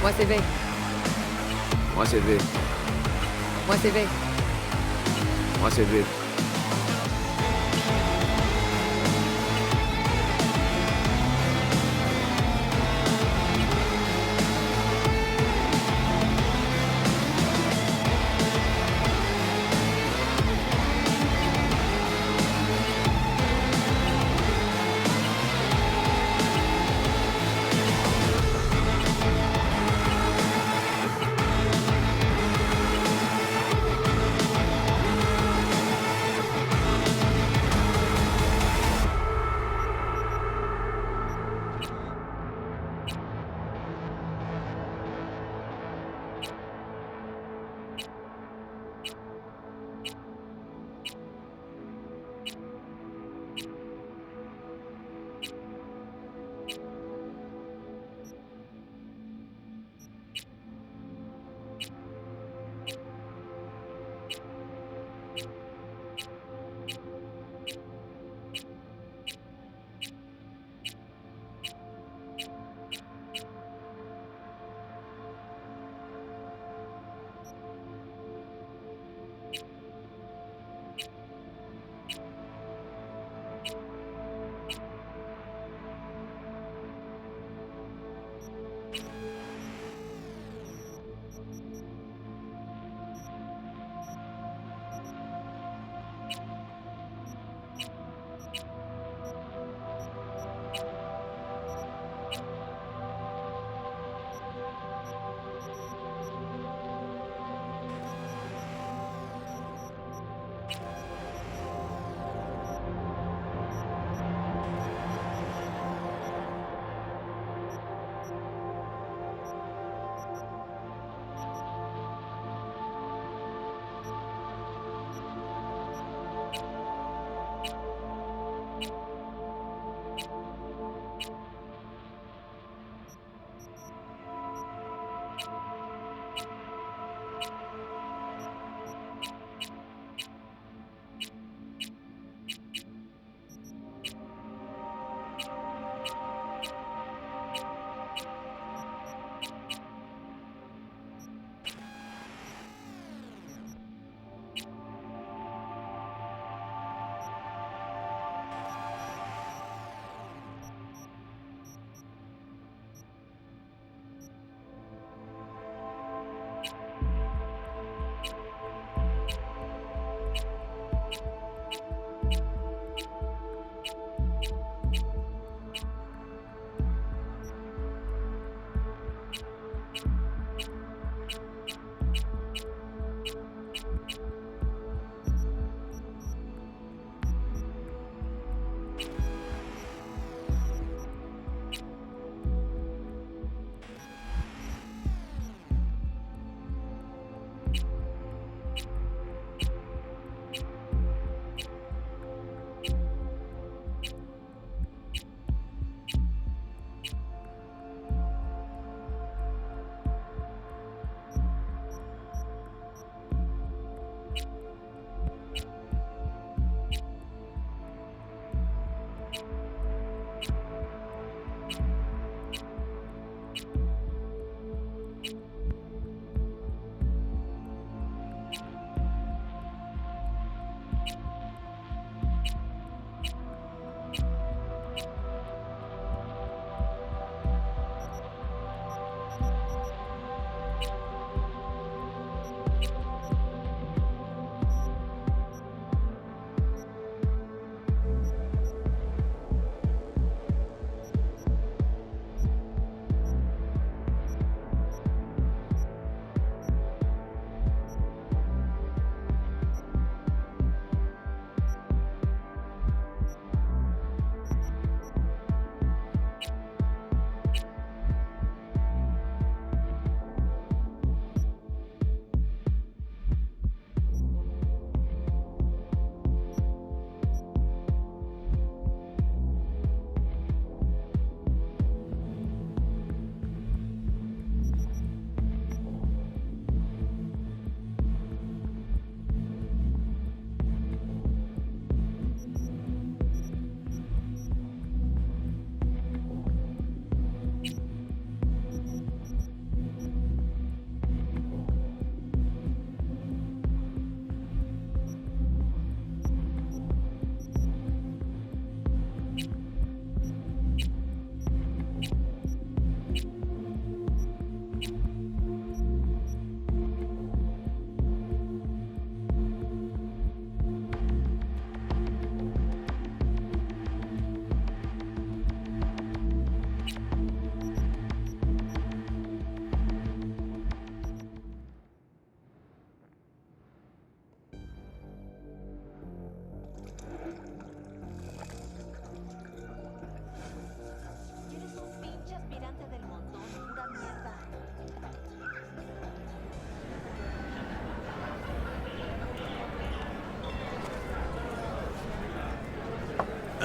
Moi, c'est V. Moi, c'est V. Moi, c'est V. Moi, c'est V.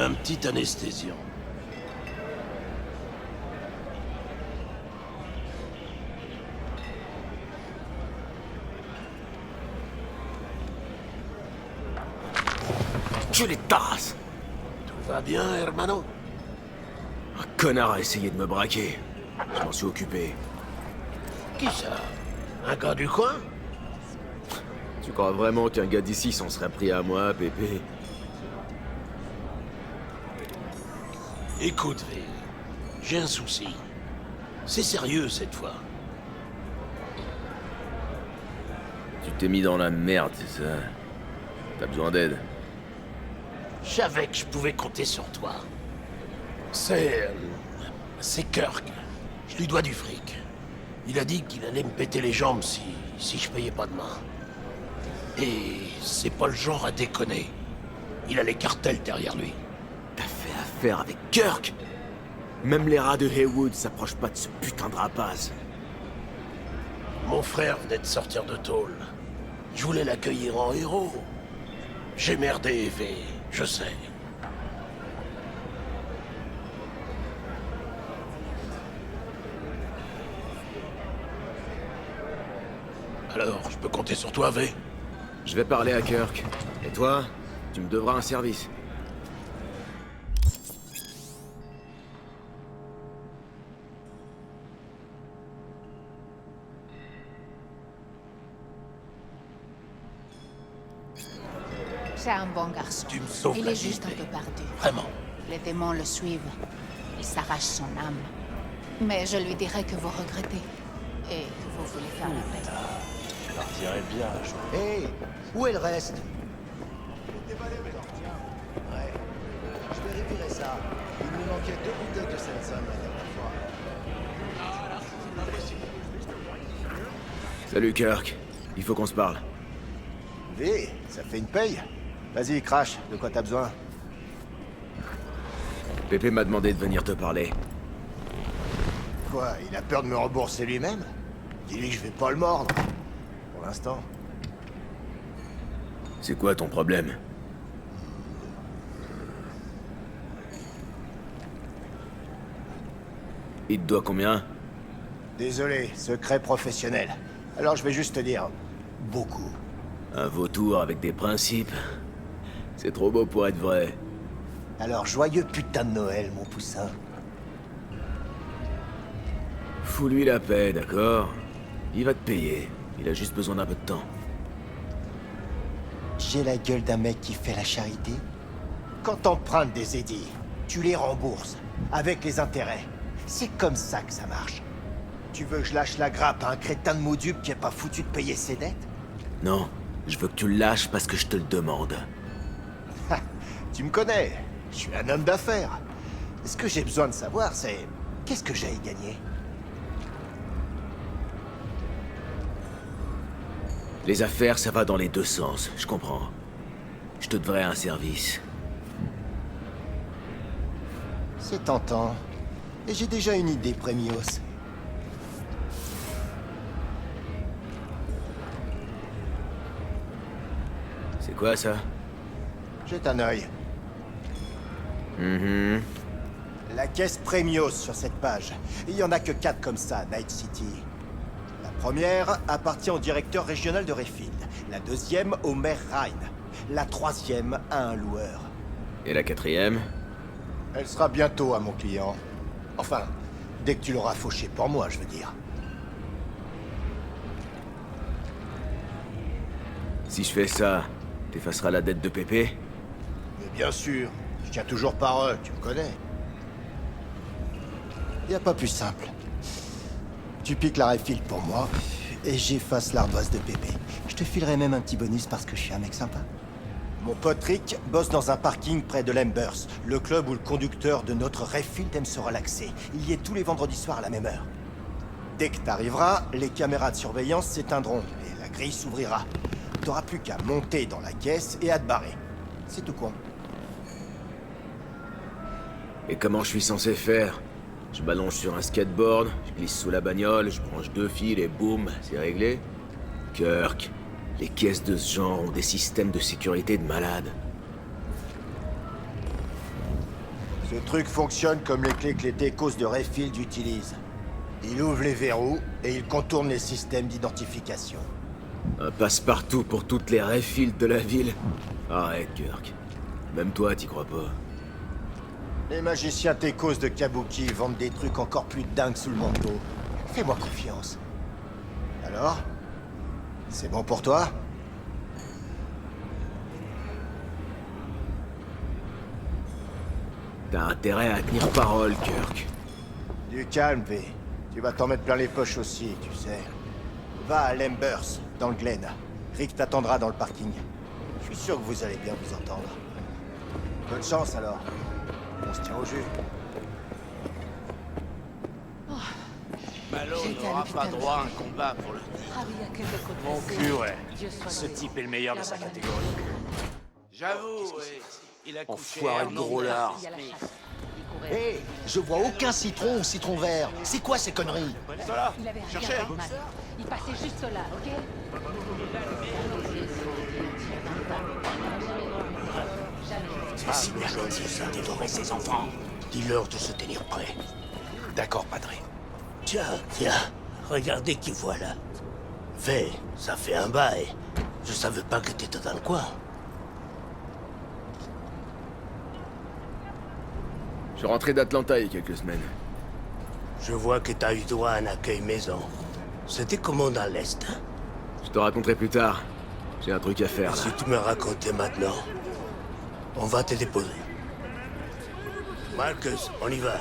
Un petit anesthésiant. Je les tasse. Tout va bien, hermano? Un connard a essayé de me braquer. Je m'en suis occupé. Qui ça? Un gars du coin? Tu crois vraiment qu'un gars d'ici s'en serait pris à moi, Pépé? Écoute, Will, j'ai un souci. C'est sérieux cette fois. Tu t'es mis dans la merde, c'est ça? T'as besoin d'aide? Je savais que je pouvais compter sur toi. C'est Kirk. Je lui dois du fric. Il a dit qu'il allait me péter les jambes si je payais pas demain. Et c'est pas le genre à déconner. Il a les cartels derrière lui. T'as fait affaire avec Kirk? Même les rats de Haywood s'approchent pas de ce putain de rapace. Mon frère venait de sortir de tôle. Je voulais l'accueillir en héros. J'ai merdé, V, je sais. Alors, je peux compter sur toi, V? Je vais parler à Kirk. Et toi, tu me devras un service. C'est un bon garçon. Tu me sauves Il la est vie, juste un V. peu perdu. Vraiment. Les démons le suivent. Ils s'arrachent son âme. Mais je lui dirai que vous regrettez. Et que vous voulez faire la paix. Je partirais bien un jour. Hé, où est le reste? Ouais, je vérifierai ça. Il nous manquait 2 bouteilles de Samson la dernière fois. Salut Kirk. Il faut qu'on se parle. V, ça fait une paye. Vas-y, crash, de quoi t'as besoin? Pépé m'a demandé de venir te parler. Quoi, il a peur de me rembourser lui-même? Dis-lui que je vais pas le mordre. Pour l'instant. C'est quoi ton problème? Il te doit combien? Désolé, secret professionnel. Alors je vais juste te dire... beaucoup. Un vautour avec des principes. C'est trop beau pour être vrai. Alors joyeux putain de Noël, mon poussin. Fous-lui la paix, d'accord? Il va te payer. Il a juste besoin d'un peu de temps. J'ai la gueule d'un mec qui fait la charité. Quand t'empruntes des édits, tu les rembourses, avec les intérêts. C'est comme ça que ça marche. Tu veux que je lâche la grappe à un crétin de Maudup qui est pas foutu de payer ses dettes? Non, je veux que tu le lâches parce que je te le demande. Ha, tu me connais, je suis un homme d'affaires. Ce que j'ai besoin de savoir, c'est... qu'est-ce que j'ai à y gagner? Les affaires, ça va dans les deux sens, je comprends. Je te devrais un service. C'est tentant. Et j'ai déjà une idée, Premios. C'est quoi ça? Jette un œil. La caisse Premios sur cette page. Il y en a que 4 comme ça, Night City. La première appartient au directeur régional de Rayfield. La deuxième au maire Ryan. La troisième à un loueur. Et la quatrième? Elle sera bientôt à mon client. Enfin, dès que tu l'auras fauché pour moi, je veux dire. Si je fais ça, t'effaceras la dette de Pépé? Mais bien sûr, je tiens toujours parole, tu me connais. Y a pas plus simple. Tu piques la Rayfield pour moi, et j'efface l'ardoise de Pépé. Je te filerai même un petit bonus parce que je suis un mec sympa. Mon pote Rick bosse dans un parking près de l'Embers, le club où le conducteur de notre Rayfield aime se relaxer. Il y est tous les vendredis soirs à la même heure. Dès que t'arriveras, les caméras de surveillance s'éteindront et la grille s'ouvrira. T'auras plus qu'à monter dans la caisse et à te barrer. C'est tout con. Et comment je suis censé faire? Je m'allonge sur un skateboard, je glisse sous la bagnole, je branche 2 fils et boum, c'est réglé? Kirk, les caisses de ce genre ont des systèmes de sécurité de malade. Ce truc fonctionne comme les clés que les techos de Rayfield utilisent. Il ouvre les verrous et il contourne les systèmes d'identification. Un passe-partout pour toutes les Rayfield de la ville. Arrête, Kirk. Même toi, t'y crois pas. Les magiciens techos de Kabuki vendent des trucs encore plus dingues sous le manteau. Fais-moi confiance. Alors? C'est bon pour toi? T'as intérêt à tenir parole, Kirk. Du calme, V. Tu vas t'en mettre plein les poches aussi, tu sais. Va à Lembers, dans le Glen. Rick t'attendra dans le parking. Je suis sûr que vous allez bien vous entendre. Bonne chance alors. On se tient au jus. Malo J'étais à n'aura pas l'hôpital. droit à un combat pour le Mon cul, ouais. Ce type est le meilleur de sa catégorie. J'avoue, ouais. Il a couché Enfoiré de gros lard. Hé, je vois aucun citron ou citron vert. C'est quoi ces conneries? Voilà, Il avait rien cherchez. à voir, man. Il passait juste là, ok? C'est si bien gentil ça d'édorer ses enfants. Dis-leur de se tenir prêt. D'accord, padré. Tiens, regardez qui voilà. V, ça fait un bail. Je savais pas que t'étais dans le coin. Je suis rentré d'Atlanta il y a quelques semaines. Je vois que t'as eu droit à un accueil maison. C'était comment dans l'Est, hein? Je te raconterai plus tard. J'ai un truc à faire, là. Si tu me racontais maintenant, on va te déposer. Marcus, on y va.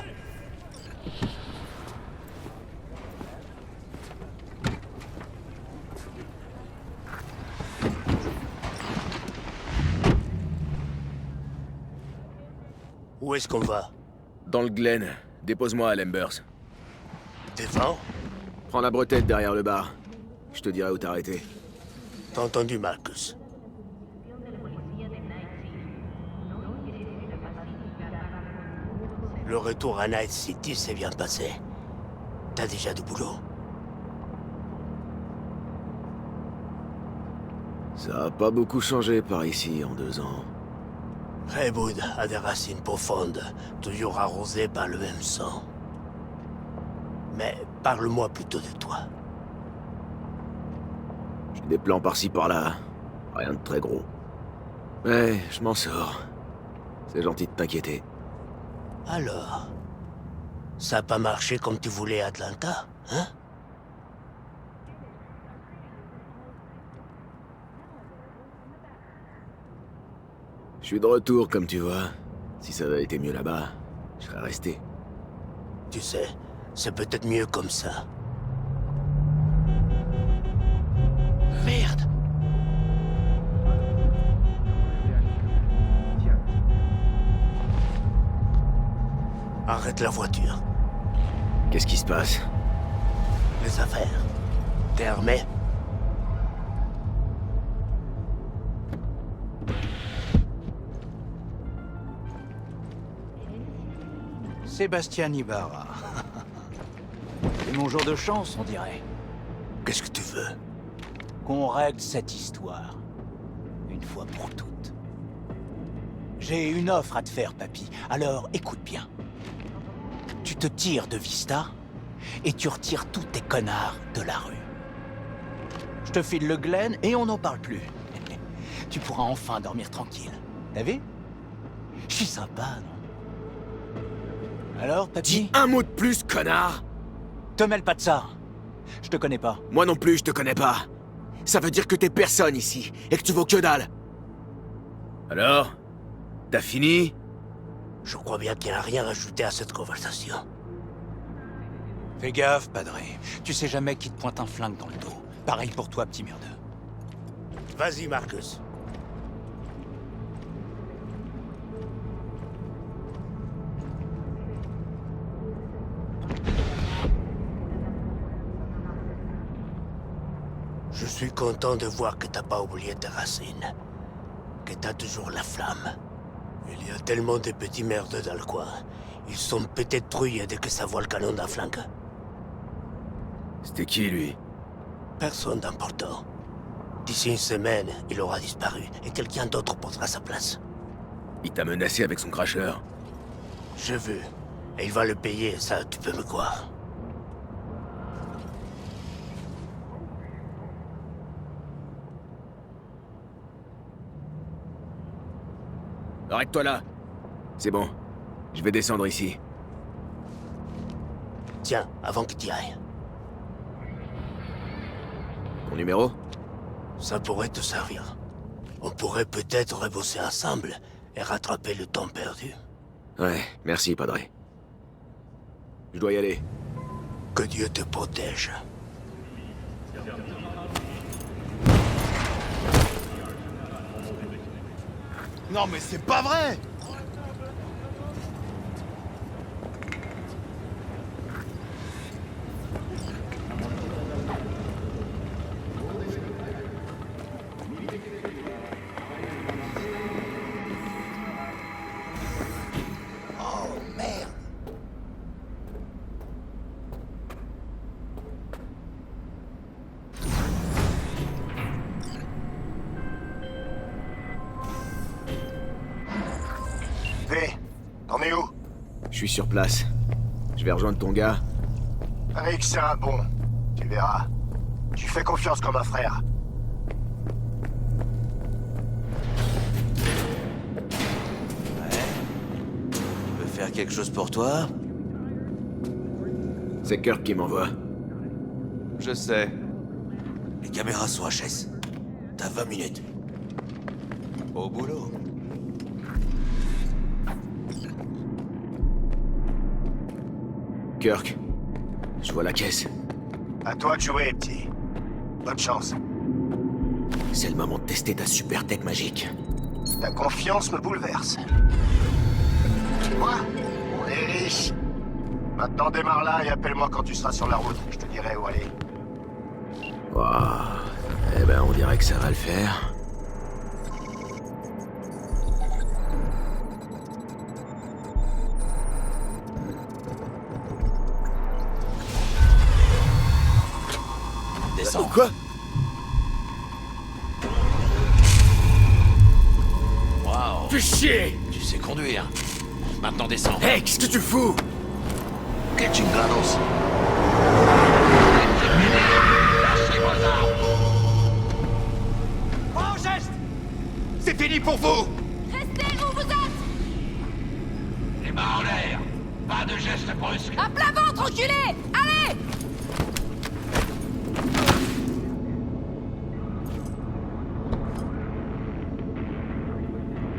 Où est-ce qu'on va? Dans le Glen. Dépose-moi à Lembers. Devant? Prends la bretelle derrière le bar. Je te dirai où t'arrêter. T'as entendu, Marcus? Le retour à Night City s'est bien passé. T'as déjà du boulot. Ça a pas beaucoup changé par ici en 2 ans. Raywood a des racines profondes, toujours arrosées par le même sang. Mais parle-moi plutôt de toi. J'ai des plans par-ci par-là. Rien de très gros. Ouais, je m'en sors. C'est gentil de t'inquiéter. Alors, ça a pas marché comme tu voulais à Atlanta, hein? Je suis de retour, comme tu vois. Si ça avait été mieux là-bas, je serais resté. Tu sais, c'est peut-être mieux comme ça. Merde! Arrête la voiture. Qu'est-ce qui se passe? Les affaires. T'es armé? Sébastien Ibarra. C'est mon jour de chance, on dirait. Qu'est-ce que tu veux? Qu'on règle cette histoire. Une fois pour toutes. J'ai une offre à te faire, papy. Alors, écoute bien. Tu te tires de Vista, et tu retires tous tes connards de la rue. Je te file le Glen, et on n'en parle plus. Tu pourras enfin dormir tranquille. T'as vu? Je suis sympa, non? Alors, papy? Dis un mot de plus, connard! Te mêle pas de ça. Je te connais pas. Moi non plus, je te connais pas. Ça veut dire que t'es personne ici, et que tu vaux que dalle. Alors? T'as fini? Je crois bien qu'il n'y a rien à ajouter à cette conversation. Fais gaffe, padré. Tu sais jamais qui te pointe un flingue dans le dos. Pareil pour toi, petit merdeux. Vas-y, Marcus. Je suis content de voir que t'as pas oublié tes racines. Que t'as toujours la flamme. Il y a tellement de petits merdeux dans le coin. Ils sont peut-être trouillés dès que ça voit le canon d'un flingue. C'était qui, lui? Personne d'important. D'ici une semaine, il aura disparu et quelqu'un d'autre prendra sa place. Il t'a menacé avec son cracheur. J'ai vu. Et il va le payer, ça, tu peux me croire. Arrête-toi là. C'est bon. Je vais descendre ici. Tiens, avant que tu ailles. Ton numéro? Ça pourrait te servir. On pourrait peut-être rebosser ensemble et rattraper le temps perdu. Ouais, merci, Padre. Je dois y aller. Que Dieu te protège. Non mais c'est pas vrai! Oh merde! V, t'en es où? Je suis sur place. Je vais rejoindre ton gars. Rick, c'est un bon. Tu verras. Tu fais confiance comme un frère. Je peux faire quelque chose pour toi? C'est Kirk qui m'envoie. Je sais. Les caméras sont HS. T'as 20 minutes. Au boulot. Kirk, je vois la caisse. À toi de jouer, petit. Bonne chance. C'est le moment de tester ta super tech magique. Ta confiance me bouleverse. Quoi? On est riche. Maintenant démarre là et appelle-moi quand tu seras sur la route. Je te dirai où aller. Waouh. Eh ben, on dirait que ça va le faire. Descends. Quoi? Waouh. Fais chier! Tu sais conduire. Maintenant descends. Hey, qu'est-ce que tu fous? Que chingados! Pas au geste! C'est fini pour vous! Restez où vous êtes! Les mains en l'air! Pas de gestes brusques! À plat ventre, enculé! Allez!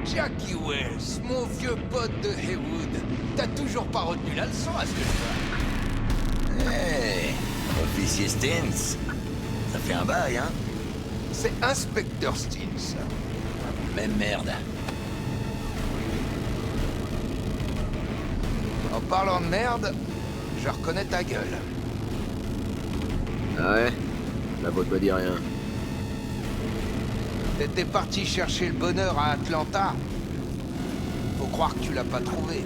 Jackie Wells, mon vieux pote de Haywood. T'as toujours pas retenu la leçon à ce que je vois. Hey, officier Stins. Ça fait un bail, hein? C'est Inspecteur Stins. Même merde. En parlant de merde, je reconnais ta gueule. Ah ouais? La vôtre me dit rien. T'étais parti chercher le bonheur à Atlanta. Faut croire que tu l'as pas trouvé.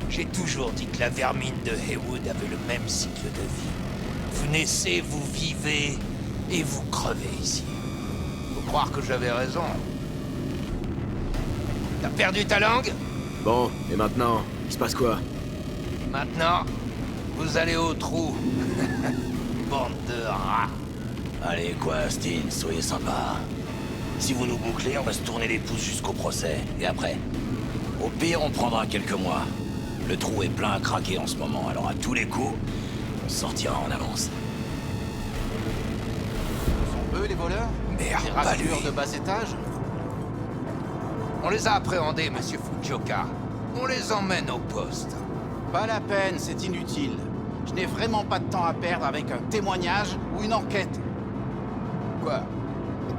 J'ai toujours dit que la vermine de Haywood avait le même cycle de vie. Vous naissez, vous vivez, et vous crevez ici. Faut croire que j'avais raison. T'as perdu ta langue? Bon, et maintenant, il se passe quoi? Maintenant, vous allez au trou. Bande de rats. Allez, quoi, Stins, soyez sympa. Si vous nous bouclez, on va se tourner les pouces jusqu'au procès. Et après? Au pire, on prendra quelques mois. Le trou est plein à craquer en ce moment, alors à tous les coups, on sortira en avance. Eux, les voleurs? Merde, Les pas rassureurs lui. de bas étage? On les a appréhendés, monsieur Fujioka. On les emmène au poste. Pas la peine, c'est inutile. Je n'ai vraiment pas de temps à perdre avec un témoignage ou une enquête. Quoi?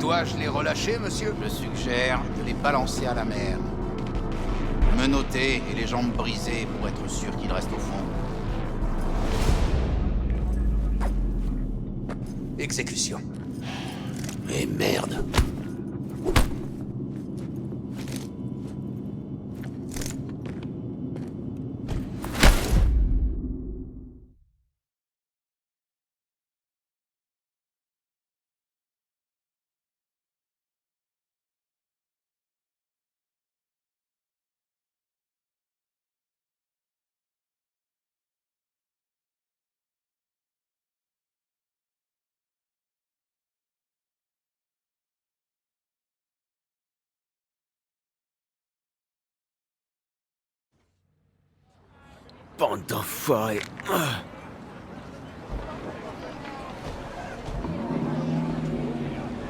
Dois-je les relâcher, monsieur? Je suggère de les balancer à la mer. Menottés et les jambes brisées pour être sûr qu'ils restent au fond. Exécution. Mais merde! Bande d'enfoirés.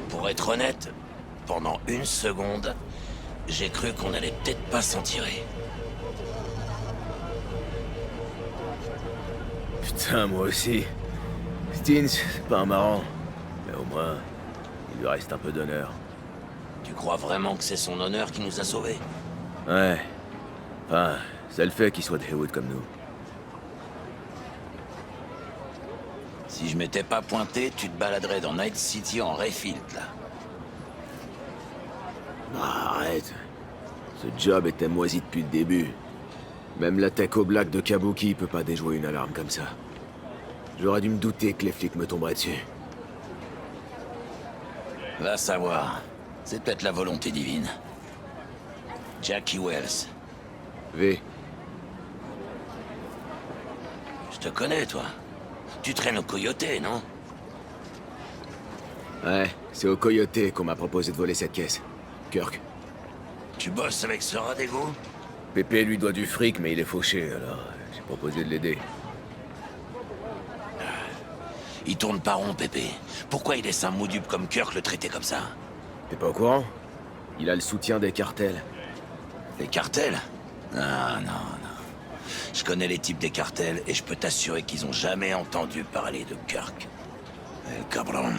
Pour être honnête, pendant une seconde, j'ai cru qu'on allait peut-être pas s'en tirer. Putain, moi aussi. Stins, c'est pas un marrant. Mais au moins, il lui reste un peu d'honneur. Tu crois vraiment que c'est son honneur qui nous a sauvés? Ouais. Enfin, c'est le fait qu'il soit de Heywood comme nous. Si je m'étais pas pointé, tu te baladerais dans Night City en Rayfield, là. Ah, arrête. Ce job était moisi depuis le début. Même la tech au black de Kabuki peut pas déjouer une alarme comme ça. J'aurais dû me douter que les flics me tomberaient dessus. Va savoir. C'est peut-être la volonté divine. Jackie Wells. V. Je te connais, toi. Tu traînes au Coyote, non? Ouais, c'est au Coyote qu'on m'a proposé de voler cette caisse. Kirk. Tu bosses avec ce rat d'égout? Pépé lui doit du fric, mais il est fauché, alors j'ai proposé de l'aider. Il tourne pas rond, Pépé. Pourquoi il laisse un moudupe comme Kirk le traiter comme ça? T'es pas au courant? Il a le soutien des cartels. Les cartels? Ah, non, non. Je connais les types des cartels et je peux t'assurer qu'ils ont jamais entendu parler de Kirk. El cabron.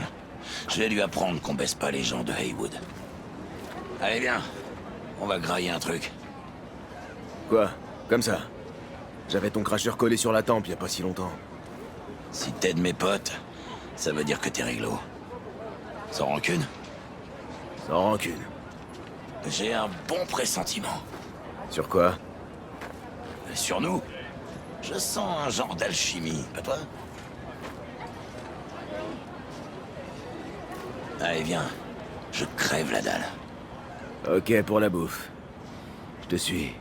Je vais lui apprendre qu'on baisse pas les gens de Heywood. Allez, viens. On va grailler un truc. Quoi? Comme ça? J'avais ton cracheur collé sur la tempe il y a pas si longtemps. Si t'aides mes potes, ça veut dire que t'es réglo. Sans rancune? Sans rancune. J'ai un bon pressentiment. Sur quoi? Sur nous? Je sens un genre d'alchimie, pas toi? Allez, viens. Je crève la dalle. Ok pour la bouffe. Je te suis.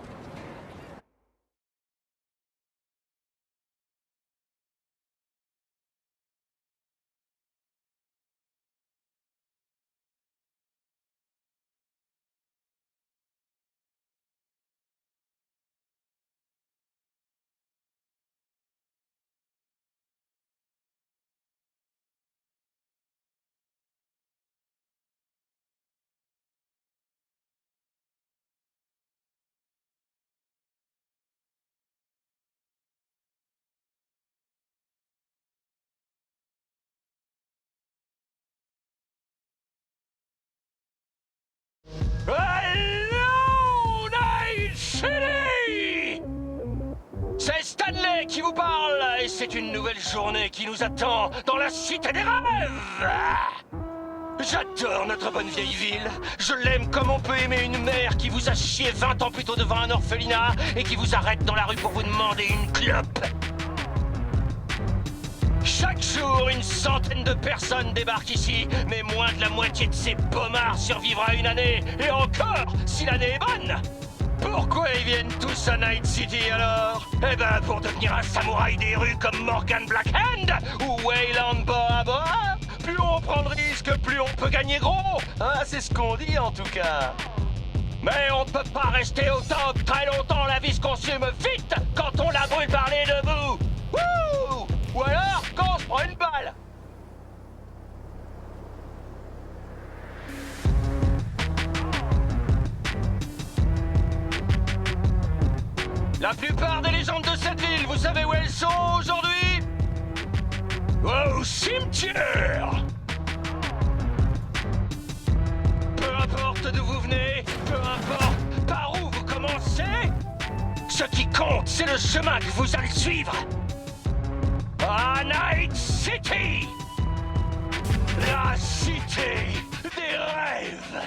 Hello, Night City! C'est Stanley qui vous parle, et c'est une nouvelle journée qui nous attend dans la cité des rêves! J'adore notre bonne vieille ville. Je l'aime comme on peut aimer une mère qui vous a chié 20 ans plus tôt devant un orphelinat et qui vous arrête dans la rue pour vous demander une clope. Chaque jour, une centaine de personnes débarquent ici, mais moins de la moitié de ces bombards survivra une année, et encore, si l'année est bonne. Pourquoi ils viennent tous à Night City alors? Eh ben, pour devenir un samouraï des rues comme Morgan Blackhand ou Wayland Boa Boa. Plus on prend de risques, plus on peut gagner gros. Hein, c'est ce qu'on dit en tout cas. Mais on ne peut pas rester au top très longtemps, la vie se consume vite quand on la brûle par les deux bouts. Wouh! Ou alors, quand on se prend une balle. La plupart des légendes de cette ville, vous savez où elles sont aujourd'hui? Au cimetière! Peu importe d'où vous venez, peu importe par où vous commencez, ce qui compte, c'est le chemin que vous allez suivre. À Night City! La cité des rêves!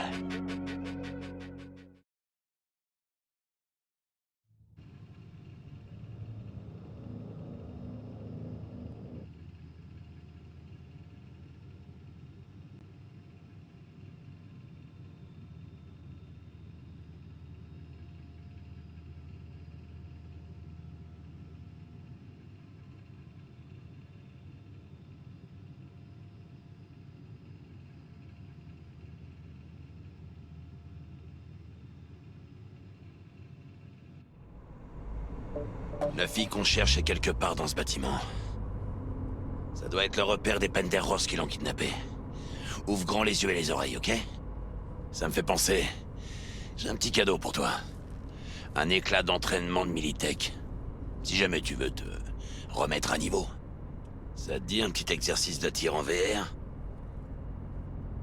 La fille qu'on cherche est quelque part dans ce bâtiment. Ça doit être le repère des Penderos qui l'ont kidnappé. Ouvre grand les yeux et les oreilles, ok? Ça me fait penser... J'ai un petit cadeau pour toi. Un éclat d'entraînement de Militech. Si jamais tu veux te remettre à niveau. Ça te dit un petit exercice de tir en VR?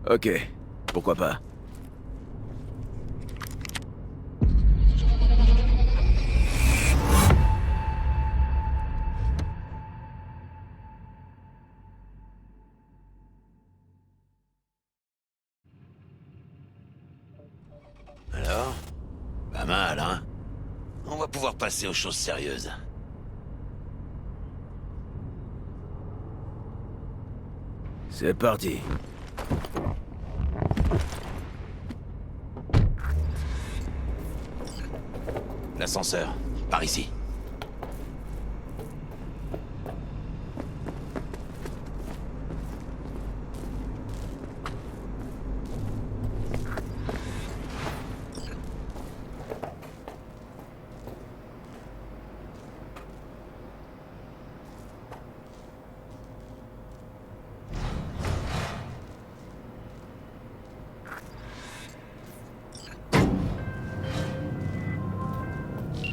Ok, pourquoi pas. Alors? Pas mal, hein? On va pouvoir passer aux choses sérieuses. C'est parti. L'ascenseur, par ici.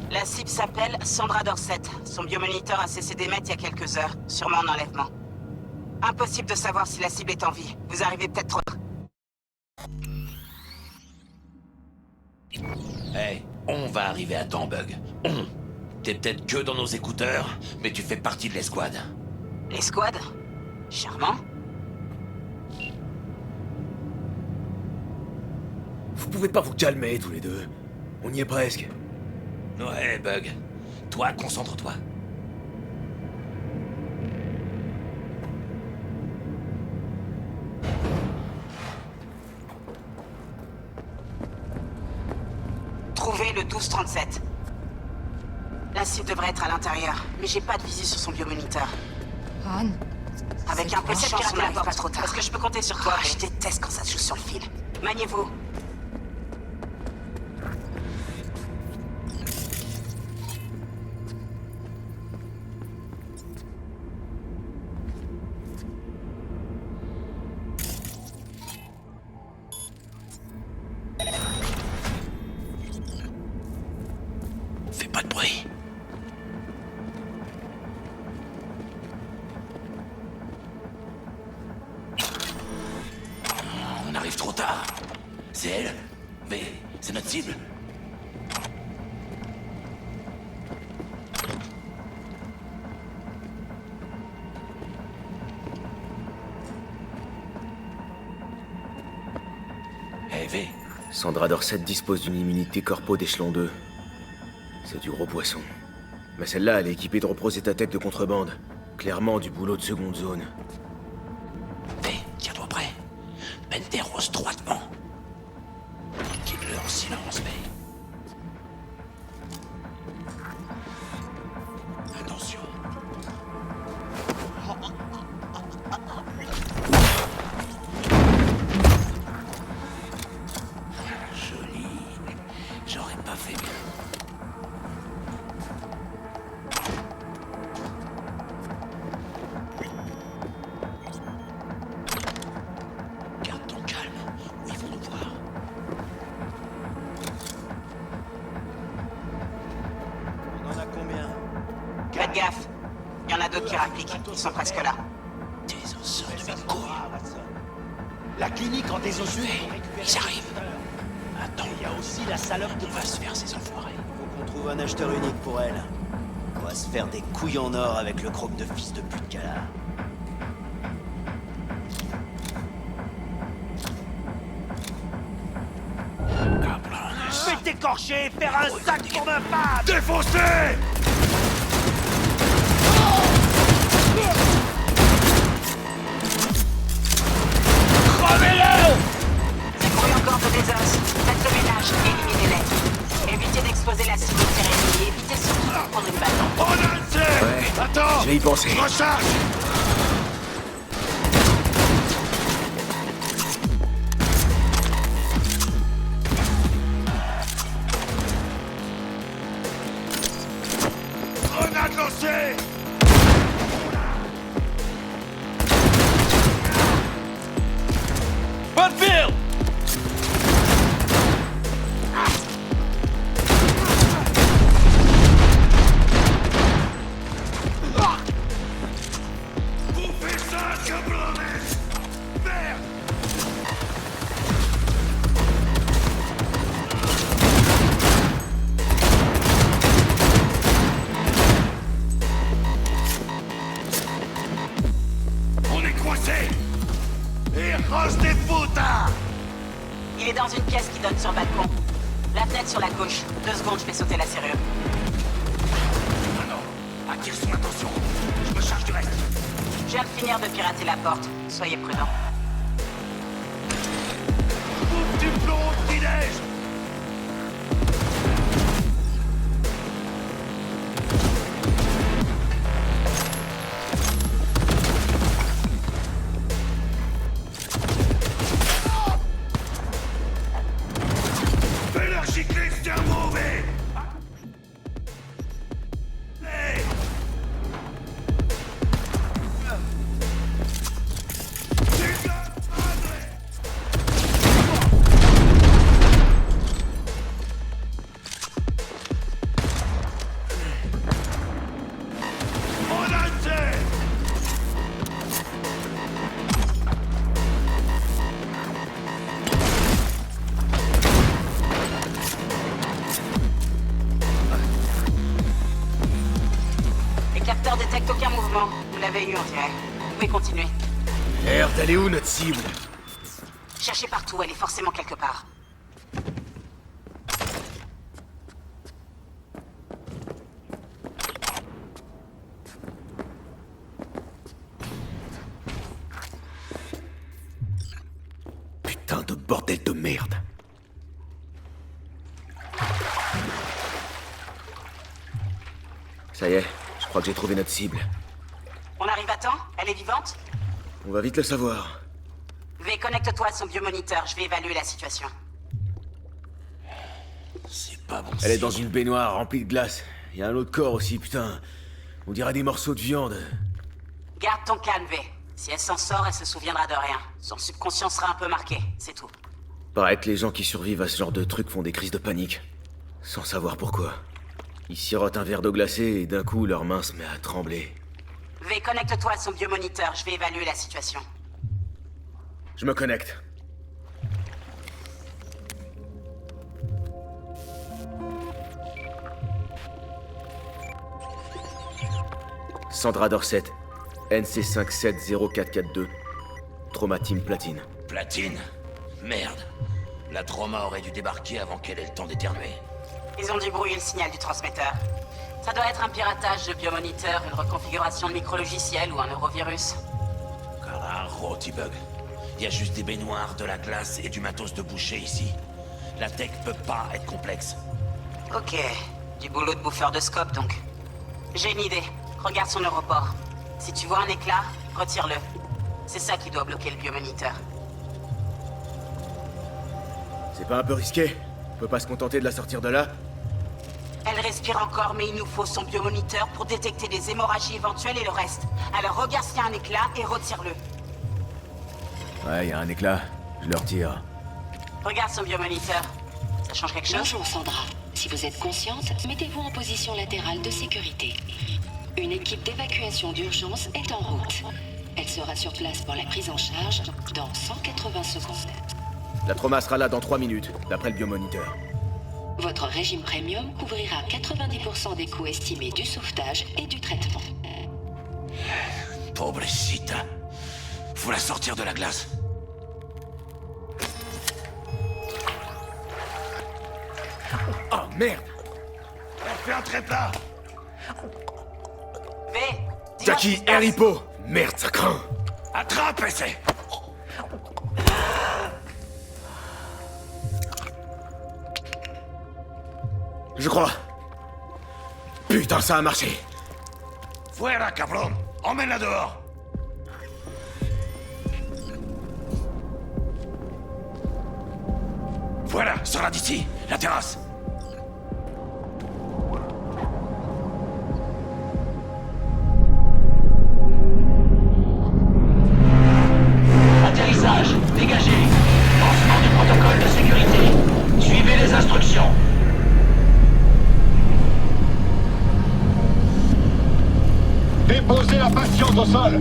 La cible s'appelle Sandra Dorset. Son biomoniteur a cessé d'émettre il y a quelques heures, sûrement en enlèvement. Impossible de savoir si la cible est en vie. Vous arrivez peut-être trop... Hey, on va arriver à temps, Bug. On. T'es peut-être que dans nos écouteurs, mais tu fais partie de l'escouade. L'escouade? Charmant. Vous pouvez pas vous calmer tous les deux. On y est presque. Ouais, Bug. Toi, concentre-toi. Trouvez le 1237. La cible devrait être à l'intérieur, mais j'ai pas de visu sur son biomoniteur. Han, Avec un peu de c'est chance, on pas n'arrive pas trop tard. Est-ce que je peux compter sur toi? Je déteste quand ça se joue sur le fil. Maniez-vous. Fais pas de bruit. On arrive trop tard. C'est elle? Mais c'est notre cible? Hey, V. Sandra Dorset dispose d'une immunité corpo d'échelon 2. C'est du gros poisson. Mais celle-là, elle est équipée de reprosé-tête de contrebande. Clairement du boulot de seconde zone. V, tiens-toi prêt. Penteros droitement. Quitte-le en silence, V. Attention. Joli. J'aurais pas fait mieux. Garde ton calme, ou ils vont nous voir. On en a combien? Faites gaffe. Il y en a d'autres qui rappliquent. Ils sont presque là. Des osseurs de mes couilles. La clinique en désossure. Ils arrivent. Attends, Il y a aussi la salope de... on va se faire ces enfoirés. Faut qu'on trouve un acheteur unique pour elle. On va se faire des couilles en or avec le croc de fils de pute qu'elle a. Je vais t'écorcher et faire un sac pour ma femme. Défoncé! C'est couru encore de des os. Faites le ménage. Éliminez-les. Évitez d'exposer la cible au tir ennemi. Et évitez surtout de prendre une balle. On a le tir! Ouais. Attends! Je vais y penser. Recharge! Butfield! On est coincé! Hijos de puta! Il est dans une pièce qui donne sur le balcon. La fenêtre sur la gauche. 2 secondes, je fais sauter la serrure. Ah non! Attire son attention. Je me charge du reste. Je viens de finir de pirater la porte. Soyez prudents. Bouffe du plomb au petit-déj! Fais-leur gicler que c'est un mauvais! Hey! Les capteurs détectent aucun mouvement. Vous l'avez eu, on dirait. Vous pouvez continuer. Merde, elle est où notre cible? Cherchez partout, elle est forcément quelque part. Putain de bordel de merde. Ça y est, je crois que j'ai trouvé notre cible. On arrive à temps? Elle est vivante? On va vite le savoir. V, connecte-toi à son biomoniteur. Je vais évaluer la situation. C'est pas bon. Elle est dans une baignoire remplie de glace. Il y a un autre corps aussi, putain. On dirait des morceaux de viande. Garde ton calme, V. Si elle s'en sort, elle se souviendra de rien. Son subconscient sera un peu marqué, c'est tout. Paraît que les gens qui survivent à ce genre de truc font des crises de panique. Sans savoir pourquoi. Ils sirotent un verre d'eau glacée et d'un coup, leur main se met à trembler. V, connecte-toi à son biomoniteur. Je vais évaluer la situation. Je me connecte. Sandra Dorset, NC570442, Trauma Team Platine. Platine? Merde. La trauma aurait dû débarquer avant qu'elle ait le temps d'éternuer. Ils ont dû brouiller le signal du transmetteur. Ça doit être un piratage de biomoniteur, une reconfiguration de micro-logiciel ou un neurovirus. Carajo, T-Bug. Il y a juste des baignoires, de la glace et du matos de boucher ici. La tech peut pas être complexe. Ok, du boulot de bouffeur de scope donc. J'ai une idée. Regarde son neuroport. Si tu vois un éclat, retire-le. C'est ça qui doit bloquer le biomoniteur. C'est pas un peu risqué? On peut pas se contenter de la sortir de là? Elle respire encore, mais il nous faut son biomoniteur pour détecter les hémorragies éventuelles et le reste. Alors regarde s'il y a un éclat et retire-le. Ouais, y a un éclat. Je le retire. Regarde son biomoniteur. Ça change quelque chose? Bonjour Sandra. Si vous êtes consciente, mettez-vous en position latérale de sécurité. Une équipe d'évacuation d'urgence est en route. Elle sera sur place pour la prise en charge dans 180 secondes. La trauma sera là dans 3 minutes, d'après le biomoniteur. Votre régime premium couvrira 90% des coûts estimés du sauvetage et du traitement. Pobrecita. Faut la sortir de la glace. Oh merde! Elle fait un trépas! V, Jackie, Haripo! Merde, ça craint! Attrape, essaie! Je crois. Putain, ça a marché! Fuera, cabron! Emmène-la dehors! Voilà, sors-la d'ici, la terrasse. Déposez la patiente au sol.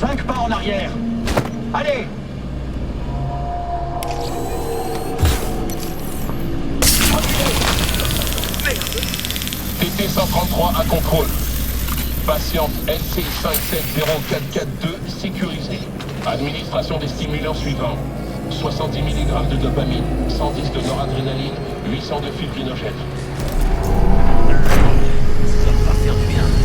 Cinq pas en arrière. Allez! TT-133 à contrôle. Patiente LC570442 sécurisée. Administration des stimulants suivants. 70 mg de dopamine, 110 de noradrénaline, 800 de fibrinogène. Ça va faire du bien.